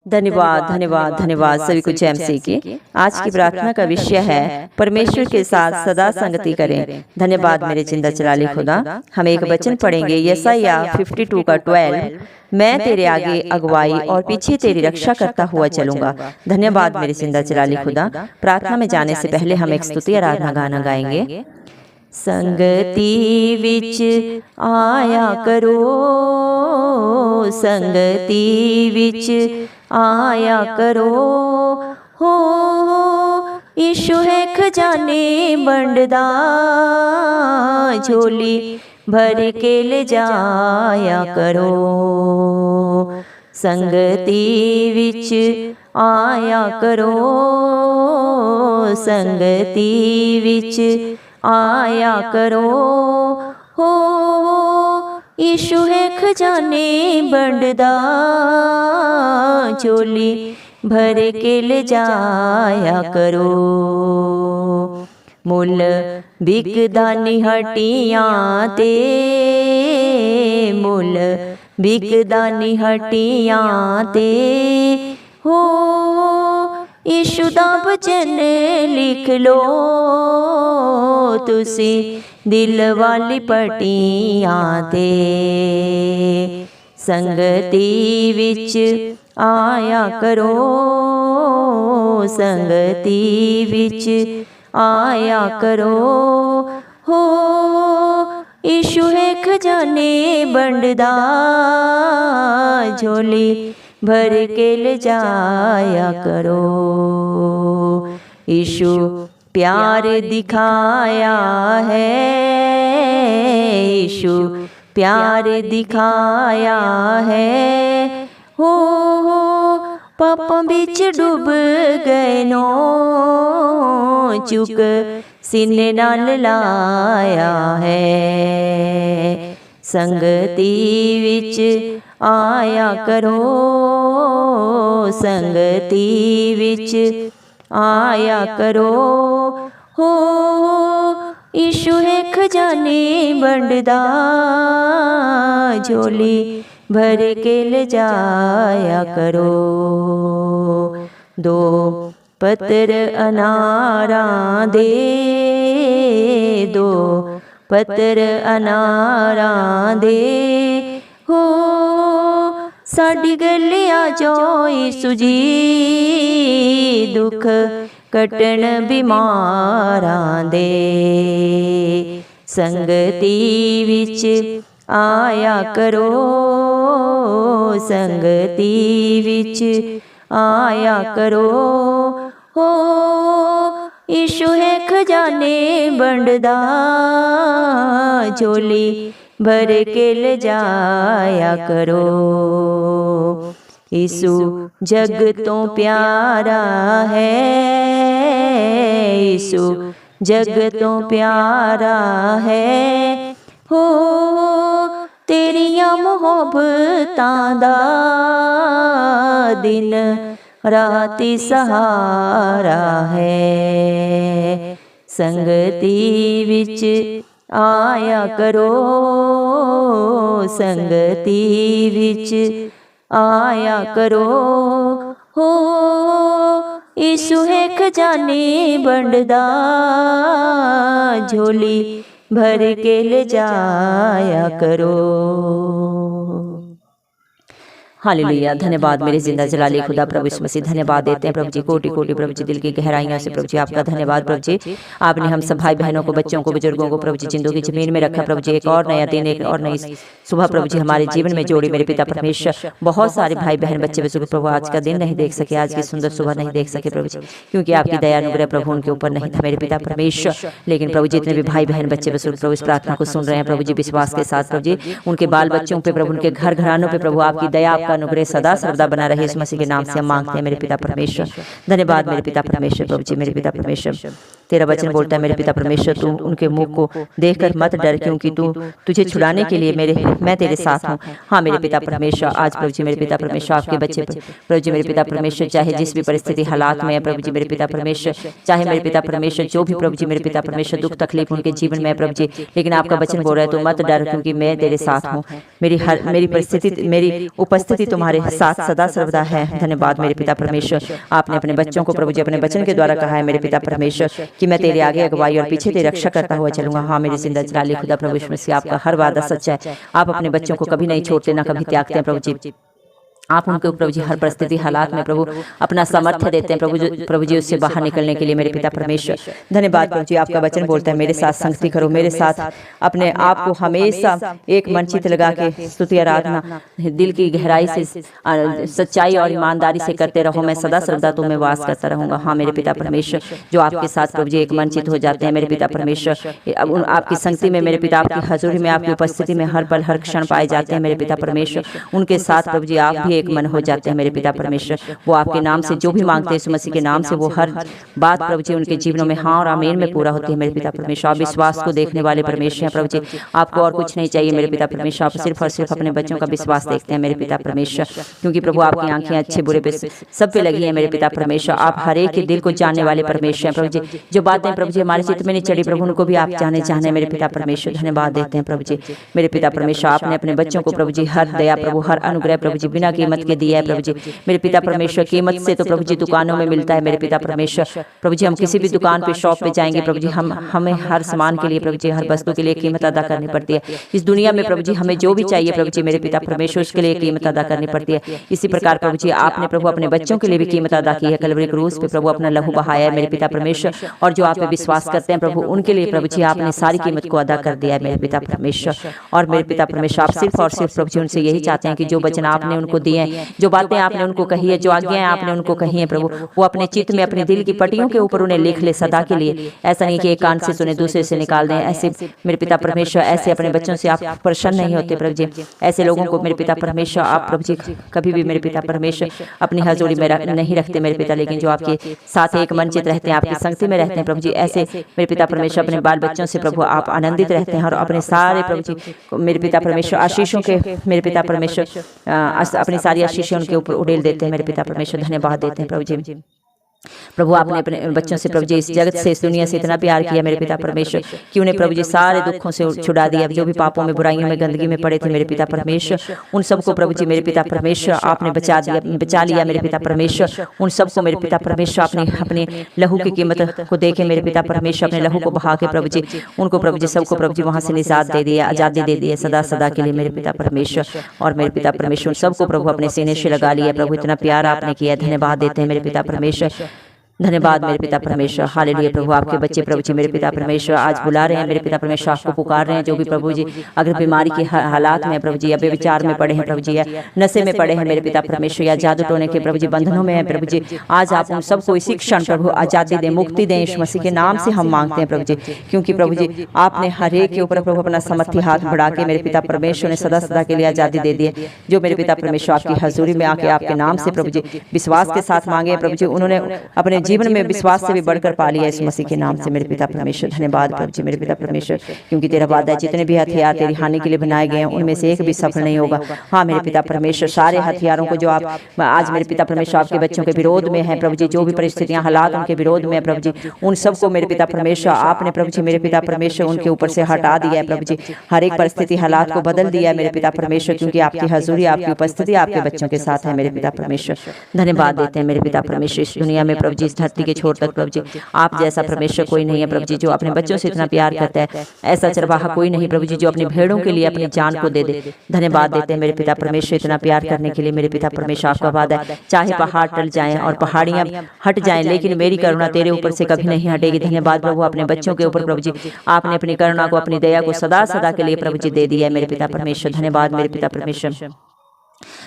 धन्यवाद धन्यवाद धन्यवाद सभी को जय मसीह की। आज की प्रार्थना का विषय है परमेश्वर के साथ सदा संगति करें। धन्यवाद मेरे जिंदा जलाली खुदा। हम एक वचन पढ़ेंगे यशायाह 52 का 12। मैं तेरे आगे अगुवाई और पीछे तेरी रक्षा करता हुआ चलूंगा। धन्यवाद मेरे जिंदा जलाली खुदा। प्रार्थना में जाने से पहले हम एक स्तुति आराधना गाना गाएंगे। संगति विच आया करो, संगति विच आया करो, हो यीशु है खजाने बंडदा, झोली भर के ले जाया करो। संगति विच आया करो, संगति विच आया करो, हो यीशु है खजाने बंडदा, झोली भर के ले जाया करो। मुल बिकदानी हटियां ते, मुल बिकदानी हटियां ते, हो यीशु दा वचन लिख लो तुसी दिल वाली पटियां ते। संगति विच आया करो, संगति विच आया करो, हो यीशु है खजाने बंडदा, झोली भर के ले जाया करो। यीशु प्यार दिखाया है, यीशु प्यार दिखाया है, हो पापों बिच डूब गए नो, चुक सीने नाल लाया है। संगति विच आया करो, संगति विच आया करो, हो यीशु है खजाने बंडदा, झोली भर के ले जाया करो। दो पत्र अनारा दे, दो पत्र अनारा दे, हो साडी गली आ जाओ यीशु जी, दुख कटन बीमारां दे। संगति विच आया करो, संगति विच आया करो, हो यीशु है खजाने बंडदा, झोली भर के ले जाया करो। यीशु जग तो प्यारा है, यीशु जग तो प्यारा है, हो तेरिया मोहब्बतां दा दिन राती सहारा है। संगति विच आया करो, संगति विच आया करो, हो यीशु है खजाने बंडदा, झोली भर के ले जाया करो। हालेलुया। धन्यवाद मेरे जिंदा जलाली खुदा प्रभु यीशु मसीह। धन्यवाद देते हैं प्रभु जी, कोटि कोटि प्रभु जी, दिल की गहराइयों से प्रभु जी आपका धन्यवाद प्रभु जी। आपने हम सब भाई बहनों को, बच्चों को, बुजुर्गों को प्रभु जी जिंदों की जमीन में रखा प्रभु जी। एक और नया दिन, एक और नई सुबह प्रभु जी हमारे जीवन में जोड़ी मेरे पिता परमेश्वर। बहुत सारे भाई बहन बच्चे बच्चों प्रभु आज का दिन नहीं देख सके, आज की सुंदर सुबह नहीं देख सके प्रभु जी, क्योंकि आपकी दया अनुग्रह प्रभु उनके ऊपर नहीं था मेरे पिता परमेश्वर। लेकिन प्रभु जी जितने भी भाई बहन बच्चे बच्चों प्रभु इस प्रार्थना को सुन रहे हैं प्रभु जी विश्वास के साथ प्रभु जी, उनके बाल बच्चों पे प्रभु, उनके घर घरानों पे प्रभु आपकी दया, आपका अनुग्रह सदा सर्वदा बना रहे। इस मसीह के नाम से हम मांगते हैं मेरे पिता परमेश्वर। धन्यवाद मेरे पिता परमेश्वर प्रभु जी। मेरे पिता परमेश्वर तेरा वचन बोलता है मेरे पिता परमेश्वर, तू उनके मुख को देखकर मत डर, क्योंकि तुझे छुड़ाने के लिए मैं तेरे साथ हूँ। हाँ मेरे पिता परमेश्वर, आज प्रभु जी मेरे पिता परमेश्वर आपके बच्चे प्रभु जी मेरे पिता परमेश्वर, चाहे जिस भी परिस्थिति हालात में है प्रभु जी मेरे पिता परमेश्वर, चाहे मेरे पिता परमेश्वर जो भी प्रभु जी मेरे पिता परमेश्वर दुख तकलीफ उनके जीवन में है प्रभु जी, लेकिन आपका वचन बोल रहा है तो मत डर, क्योंकि मैं तेरे साथ हूँ। मेरी परिस्थिति, मेरी उपस्थिति उपस्थिति तुम्हारे साथ सदा सर्वदा है। धन्यवाद मेरे पिता परमेश्वर, आपने अपने बच्चों को प्रभु जी अपने वचन के द्वारा कहा है मेरे पिता परमेश्वर कि मैं तेरे आगे अगुवाई और पीछे तेरी रक्षा करता हुआ चलूंगा। हाँ मेरे जिंदा जलाली खुदा प्रभु यीशु मसीह, आपका हर वादा सच्चा है। आप अपने बच्चों को कभी नहीं छोड़ते, ना कभी त्यागते हैं प्रभु जी। आप उनको प्रभु जी हर परिस्थिति हालात में प्रभु अपना सामर्थ्य देते हैं प्रभु जी उससे बाहर निकलने के लिए मेरे पिता परमेश्वर। धन्यवाद प्रभु जी, आपका वचन बोलता है मेरे साथ संगति करो, मेरे साथ अपने आप को हमेशा एक मन चित लगा के स्तुति आराधना दिल की गहराई से सच्चाई और ईमानदारी से करते रहो। मैं सदा सर्वदा तुम्हें वास करता रहूंगा। हाँ मेरे पिता परमेश्वर, जो आपके साथ प्रभु जी एक मन चित हो जाते हैं मेरे पिता परमेश्वर, आपकी संगति में मेरे पिता, आपकी हजूरी में, आपकी उपस्थिति में हर पल हर क्षण पाए जाते हैं मेरे पिता परमेश्वर। उनके साथ प्रभु जी आप भी एक मन हो जाते हैं मेरे पिता परमेश्वर। वो आपके नाम से जो भी मांगते हैं यीशु मसीह के नाम से वो हर बात प्रभु जी उनके जीवनों में हाँ और आमीन में पूरा होती है मेरे पिता परमेश्वर। आप विश्वास को देखने वाले परमेश्वर हैं प्रभु जी, आपको और कुछ नहीं चाहिए मेरे पिता परमेश्वर। आप सिर्फ और सिर्फ अपने बच्चों का विश्वास देखते हैं मेरे पिता परमेश्वर, क्योंकि प्रभु आपकी आंखें अच्छे बुरे पे सब पे लगी है मेरे पिता परमेश्वर। आप हर एक के दिल को जानने वाले परमेश्वर हैं प्रभु जी। जो बातें प्रभु जी हमारे चित्त में नहीं चढ़ी प्रभु उनको भी आप जाने मेरे पिता परमेश्वर। धन्यवाद देते हैं प्रभु जी मेरे पिता परमेश्वर। आपने अपने बच्चों को प्रभु जी हर दया प्रभु हर अनुग्रह प्रभु जी बिना कीमत के दिया है प्रभु जी मेरे पिता परमेश्वर। कीमत से तो प्रभु जी दुकानों में मिलता है मेरे पिता परमेश्वर। प्रभु जी हम किसी भी दुकान पे शॉप पे जाएंगे प्रभु जी हमें हर सामान के लिए प्रभु जी हर वस्तु के लिए कीमत अदा करनी पड़ती है। इस दुनिया में प्रभु जी हमें जो भी चाहिए प्रभु जी मेरे पिता परमेश्वर उसके लिए कीमत अदा करनी पड़ती है। इसी प्रकार प्रभु जी आपने प्रभु अपने बच्चों के लिए भी कीमत अदा की है। कलवरी क्रूस पे प्रभु अपना लहू बहाया है मेरे पिता परमेश्वर, और जो आप पे विश्वास करते हैं प्रभु उनके लिए प्रभु जी आपने सारी कीमत को अदा कर दिया है मेरे पिता परमेश्वर। और मेरे पिता परमेश्वर आप सिर्फ और सिर्फ प्रभु जी उनसे यही चाहते हैं कि जो वचन आपने उनको दिए हैं, जो बातें आपने उनको कही है, जो आज्ञाएं आपने उनको कही है प्रभु वो अपने चित्त में अपने दिल की पट्टियों के ऊपर उन्हें लिख ले सदा के लिए। ऐसा नहीं कि एक कान से सुने दूसरे से निकाल दें। ऐसे मेरे पिता परमेश्वर ऐसे अपने बच्चों से आप प्रसन्न नहीं होते प्रभु जी। ऐसे लोगों को मेरे पिता परमेश्वर आप प्रभु जी कभी भी मेरे पिता परमेश्वर अपनी हजूरी में नहीं रखते मेरे पिता, लेकिन जो आपके साथ एक मन चित रहते हैं, आपकी संगति में रहते हैं प्रभु जी, ऐसे मेरे पिता परमेश्वर अपने बाल बच्चों से प्रभु आप आनंदित रहते हैं और अपने सारे प्रभु जी मेरे पिता परमेश्वर आशीषों के मेरे पिता परमेश्वर अपनी सारी आशीषें उनके ऊपर उड़ेल देते हैं मेरे पिता परमेश्वर। धन्यवाद देते हैं प्रभु जी। प्रभु आपने अपने बच्चों से प्रभु जी इस जगत से इस दुनिया से इतना प्यार किया मेरे पिता परमेश्वर कि उन्हें प्रभु जी सारे दुखों से छुड़ा दिया। जो भी पापों में बुराइयों में गंदगी में पड़े थे मेरे पिता परमेश्वर उन सबको प्रभु जी मेरे पिता परमेश्वर आपने बचा लिया मेरे पिता परमेश्वर। उन सबको मेरे पिता परमेश्वर आपने अपने लहू की कीमत को देखे मेरे पिता परमेश्वर अपने लहू को बहा के प्रभु जी उनको प्रभु जी सबको प्रभु जी वहां से निजात दे दिया, आजादी दे दी है सदा सदा के लिए मेरे पिता परमेश्वर। और मेरे पिता परमेश्वर सबको प्रभु अपने सीने से लगा लिया प्रभु, इतना प्यार आपने किया। धन्यवाद देते हैं मेरे पिता परमेश्वर। धन्यवाद मेरे पिता परमेश्वर। हालेलुया प्रभु आपके बच्चे प्रभु जी मेरे पिता परमेश्वर आज बुला रहे हैं मेरे पिता परमेश्वर, आपको पुकार रहे हैं। जो भी प्रभु जी अगर बीमारी के हालात में प्रभु जी या बेविचार में पड़े हैं प्रभु जी या नशे में पड़े हैं मेरे पिता परमेश्वर या जादू टोने के प्रभु जी बंधनों में है प्रभु जी, आज आप उन सबको इसी क्षण प्रभु आजादी दें, मुक्ति दें। यीशु मसीह के नाम से हम मांगते हैं प्रभु जी, क्योंकि प्रभु जी आपने हर एक के ऊपर प्रभु अपना समर्थी हाथ बढ़ा के मेरे पिता परमेश्वर ने सदा सदा के लिए आजादी दे दी है। जो मेरे पिता परमेश्वर आपकी हजूरी में आके आपके नाम से प्रभु जी विश्वास के साथ मांगे प्रभु जी उन्होंने अपने जीवन में विश्वास से भी बढ़कर पा लिया इस मसीह के नाम से मेरे पिता परमेश्वर। धन्यवाद प्रभु जी मेरे पिता परमेश्वर, क्योंकि तेरा वादा है जितने भी हथियार तेरी हानि के लिए बनाए गए हैं उनमें से एक भी सफल नहीं होगा। हाँ मेरे पिता परमेश्वर सारे हथियारों को जो आप आज मेरे पिता परमेश्वर आपके बच्चों के विरोध में है प्रभु जी, जो भी परिस्थितियां हालात उनके विरोध में है प्रभु जी उन सबको मेरे पिता परमेश्वर आपने प्रभु जी मेरे पिता परमेश्वर उनके ऊपर से हटा दिया है प्रभु जी। हर एक परिस्थिति हालात को बदल दिया है मेरे पिता परमेश्वर, क्योंकि आपकी हजूरी आपकी उपस्थिति आपके बच्चों के साथ है मेरे पिता परमेश्वर। धन्यवाद देते हैं मेरे पिता परमेश्वर। इस दुनिया में प्रभु जी इस धरती के छोर तक प्रभु जी आप जैसा परमेश्वर कोई नहीं है प्रभु जी, जो अपने बच्चों से इतना प्यार करता है। ऐसा चरवाहा कोई नहीं प्रभु जी जो अपनी भेड़ों के लिए अपनी जान को दे दे। धन्यवाद देते हैं मेरे पिता परमेश्वर इतना प्यार करने के लिए मेरे पिता परमेश्वर। आपका वादा है चाहे पहाड़ टल जाएं और पहाड़ियां हट जाएं लेकिन मेरी करुणा तेरे ऊपर से कभी नहीं हटेगी। धन्यवाद प्रभु अपने बच्चों के ऊपर प्रभु जी आपने अपनी करुणा को अपनी दया को सदा सदा के लिए प्रभु जी दे दिया है मेरे पिता परमेश्वर। धन्यवाद मेरे पिता परमेश्वर।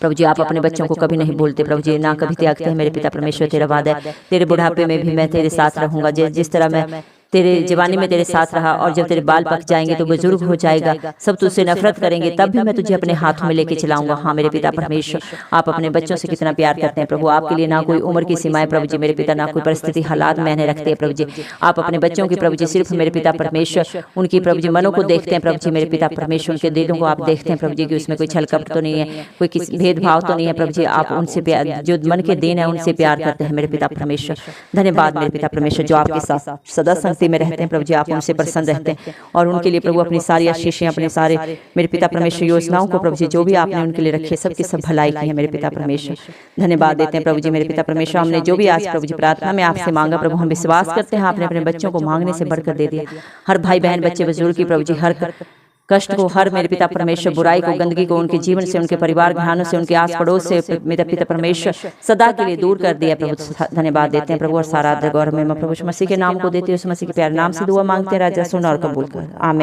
प्रभु जी आप अपने बच्चों को कभी नहीं भूलते प्रभु जी, ना कभी त्यागते हैं मेरे पिता परमेश्वर। तेरा वादा है तेरे बुढ़ापे में भी मैं तेरे साथ रहूंगा। जिस तरह मैं तेरे जवानी में तेरे साथ रहा और जब तेरे बाल पक जाएंगे तो बुजुर्ग हो जाएगा, सब तुझसे नफरत करेंगे, तब भी मैं तुझे अपने हाथों में लेके चलाऊंगा। हाँ मेरे पिता परमेश्वर आप अपने बच्चों से कितना प्यार करते हैं प्रभु। आपके लिए ना कोई उम्र की सीमाएं प्रभु जी मेरे पिता, ना कोई परिस्थिति हालात मैंने रखते हैं प्रभु जी। आप अपने बच्चों की प्रभु जी सिर्फ मेरे पिता परमेश्वर उनकी प्रभु जी मनों को देखते हैं प्रभु जी मेरे पिता परमेश्वर। उनके दिलों को आप देखते हैं प्रभु जी कि उसमें कोई छल कपट तो नहीं है, कोई किसी भेदभाव तो नहीं है प्रभु जी। आप उनसे प्यार जो मन के दिन है उनसे प्यार करते हैं मेरे पिता परमेश्वर। धन्यवाद मेरे पिता परमेश्वर जो आपके साथ सदा भक्ति में रहते हैं प्रभु जी, आप उनसे प्रसन्न रहते हैं और उनके लिए प्रभु अपनी सारी आशीषें, अपने सारे मेरे पिता परमेश्वर योजनाओं को प्रभु जी जो भी आपने उनके लिए रखी है सबकी सब भलाई की है मेरे पिता परमेश्वर। धन्यवाद देते हैं प्रभु जी मेरे पिता परमेश्वर, हमने जो भी आज प्रभु जी प्रार्थना में आपसे मांगा प्रभु, हम विश्वास करते हैं आपने अपने बच्चों को मांगने से बढ़कर दे दिया। हर भाई बहन बच्चे बुजुर्ग की प्रभु जी हर कष्ट को, हर मेरे पिता परमेश्वर बुराई को, गंदगी को उनके जीवन से, उनके परिवार घरानों से, उनके आस पड़ोस से मेरा पिता परमेश्वर सदा के लिए दूर कर दिया प्रभु। धन्यवाद देते हैं प्रभु और सारा गौरव में प्रभु मसीह के नाम को देते हैं, उस मसीह के प्यारे नाम से दुआ मांगते हैं राजा, सुन और कबूल कर, आमीन।